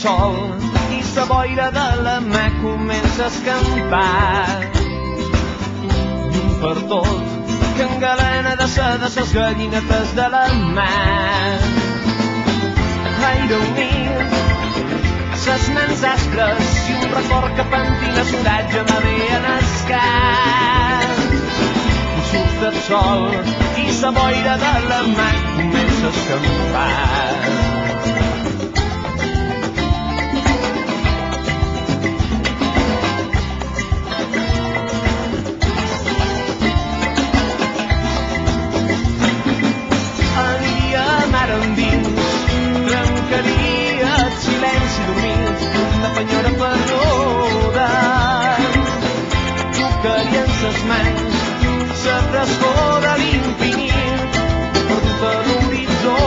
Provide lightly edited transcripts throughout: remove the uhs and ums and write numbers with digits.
sol i la boira de la mà comença a escampar. Llum per tot, que engalena de seda ses gallinetes de la mar. Aire humit, ses mans aspres i un record que pentina l'oratge m'ha en escar. Surt el sol i la boira de la mà comença a escampar. Aniria a mar endins, trencaria el silenci dormit, una penyora perduda. Tocarien ses mans la frescor de l'infinit perdut a l'horitzó.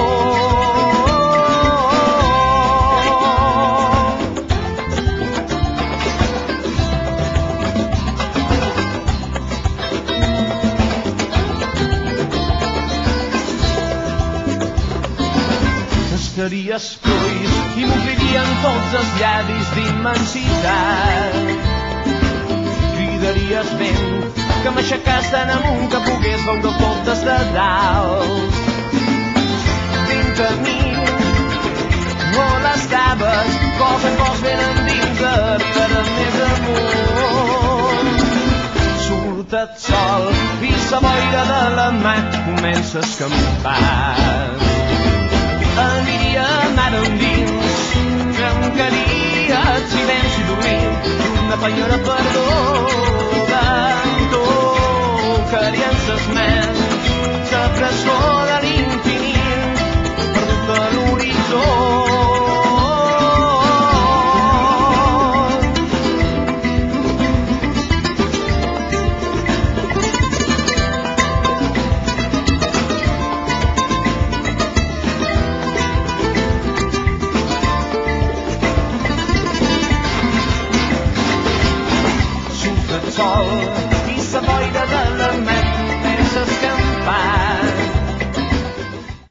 Estaria escruix i m'omplirien tots els llavis d'immensitat. Cridaries vent que m'aixecàs tan amunt que pogués veure tot des de dalt. Dins de mi molestaves, cos en cos ben endins, arribarem més amunt. Surt el sol i la boira de la mà comença a escampar. Aniria a mar endins, trencaria el silenci dormint, una penyora perduda. Tocarien ses mans, la frescor de l'infinit, perdut a l'horitzó. Surt el sol